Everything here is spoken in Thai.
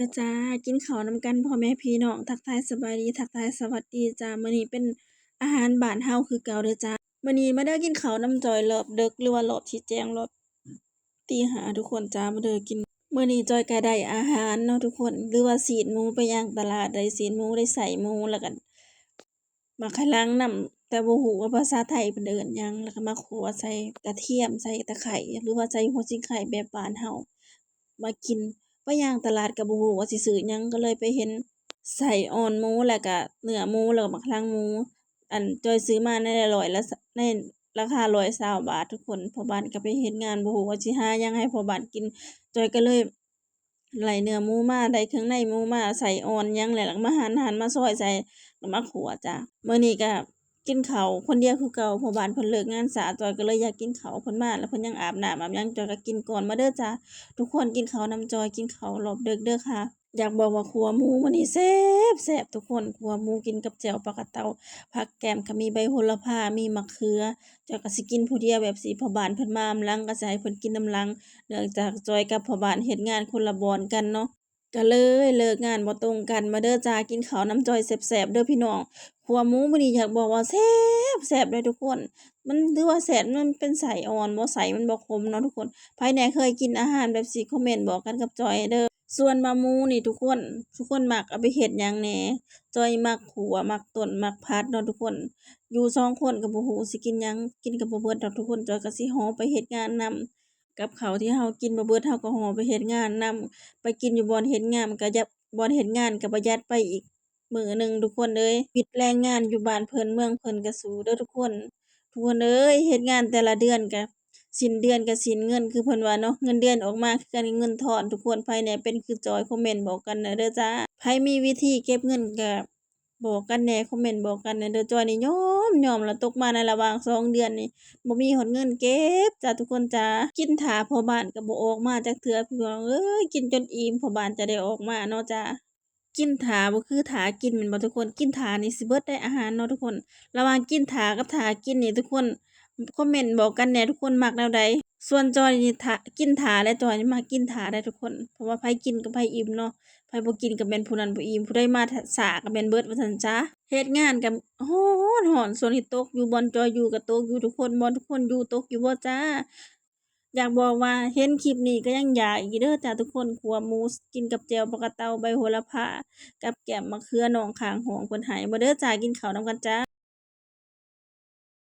ด้อจ้ากินข้าวนำกันพ่อแม่พี่น้องทักทายสบายดีทักทายสวัสดีจ้ามื้อนี้เป็นอาหารบ้านเฮาคือเก่าเด้อจ้ามื้อนี้มาเด้อกินข้าวนำจอยรอบดึกหรือว่ารอบที่แจ้งรอบตีห้าทุกคนจ้ามาเด้อกินมื้อนี้จอยก็ได้อาหารเนาะทุกคนหรือว่าซีนหมูไปย่างตลาดได้ซีนหมูได้ใส่หมูแล้วก็มาคะลังนำแต่บ่ฮู้ว่าภาษาไทยเพิ่นเอิ้นหยังแล้วก็มาคั่วใส่กระเทียมใส่ตะไคร้หรือว่าใส่หัวสิงไข่แบบบ้านเฮามากินไปย่างตลาดก็บ่ฮู้ว่าสิซื้อหยังก็เลยไปเห็น ใส่อ่อนหมูแล้วก็เนื้อหมูแล้วก็บักหลังหมูจอยซื้อมาในร้อยละในราคา120 บาททุกคนพ่อบ้านก็ไปเฮ็ดงานบ่ฮู้ว่าสิหาหยังให้พ่อบ้านกินจอยก็เลยไล่เนื้อหมูมาได้เครื่องในหมูมาใส่อ่อนหยังแล้วก็มาหั่นๆมาซอยใส่แล้วมาคั่วจ้ะมื้อนี้ก็กินข้าวคนเดียวคือเก่าพ่อบ้านเพิ่นเลิกงานช้าจอยก็เลยอยากกินข้าวเพิ่นมาแล้วเพิ่นยังอาบน้ำอาบหยังจอยก็กินก่อนมาเด้อจ้ะทุกคนกินข้าวนำจอยกินข้าวรอบดึกเด้อค่ะ อยากบอกว่าขัวหมูมื้อนี้แซ่บทุกคนขัวหมูกินกับแจ่วปลากระเตาผักแก้มก็มีใบโหระพามีมะเขือจอยก็สิกินผู้เดียวแบบสิพ่อบ้านเพิ่นมาอำหลังก็สิให้เพิ่นกินนำหลังเนื่องจากจอยกับพ่อบ้านเฮ็ดงานคนละบ่อนกันเนาะก็เลยเลิกงานบ่ตรงกันมาเด้อจ้ากินข้าวนำจอยแซ่บๆเด้อพี่น้องขัวหมูมื้อนี้อยากบอกว่าแซ่บเลยทุกคนมันถือว่าแซ่บมันเป็นไส้อ่อนบ่ไส้มันบ่ขมเนาะทุกคนไผไหนเคยกินอาหารแบบสิคอมเมนต์บอกกันกับจอยเด้อ ส่วนมะม่วงนี่ทุกคนมักเอาไปเฮ็ดหยังแหน่จ้อยมักขัวมักต้มมักผัดเนาะทุกคนอยู่2 คนก็บ่ฮู้สิกินหยังกินก็บ่เบิดดอกทุกคนจ้อยก็สิฮ้อไปเฮ็ดงานนำกับข้าวที่เฮากินบ่เบิดเฮาก็ฮ้อไปเฮ็ดงานนำไปกินอยู่บ่อนเฮ็ดงานมันก็บ่อนเฮ็ดงานก็ประหยัดไปอีกมื้อหนึ่งทุกคนเอ้ยวิดแรงงานอยู่บ้านเพิ่นเมืองเพิ่นก็สู้เด้อทุกคนเอ้ยเฮ็ดงานแต่ละเดือนก็สิ้นเดือนก็สิ้นเงินคือเพิ่นว่าเนาะเงินเดือนออกมาคือกันกับเงินทอนทุกคนไผแหน่เป็นคือจอยคอมเมนต์บอกกันหน่อยเด้อจ้าไผมีวิธีเก็บเงินก็บอกกันแหน่คอมเมนต์บอกกันหน่อยเด้อจอยนี่ยอมแล้วตกมาในระหว่าง2 เดือนนี่บ่มีฮอดเงินเก็บจ้าทุกคนจ้ากินท่าพ่อบ้านก็บ่ออกมาจักเทื่อพี่น้องเอ้ยกินจนอิ่มพ่อบ้านจะได้ออกมาเนาะจ้ากินท่าบ่คือท่ากินแม่นบ่ทุกคนกินท่านี่สิเบิดได้อาหารเนาะทุกคนระหว่างกินท่ากับท่ากินนี่ทุกคน คอมเมนต์บอกกันแหน่ทุกคนมักแนวใดส่วนจอยนี่กินท่าและจอยนี่มักกินท่าได้ทุกคนเพราะว่าไผกินก็ไผอิ่มเนาะไผบ่กินก็แม่นผู้นั้นบ่อิ่มผู้ใดมาช้าก็แม่นเบิดว่าซั่นจ้าเฮ็ดงานก็ร้อนส่วนที่ตกอยู่บ่อนจอยอยู่ก็ตกอยู่ทุกคนบ่ทุกคนอยู่ตกอยู่บ่จ้าอยากบอกว่าเห็นคลิปนี้ก็ยังอยากอีกเด้อจ้าทุกคนขัวหมูกินกับแจ่วปลากระเตาใบโหระพากับแกล้มมะเขือน้องข้างห้องเพิ่นให้มาเด้อจ้ากินข้าวนำกันจ้า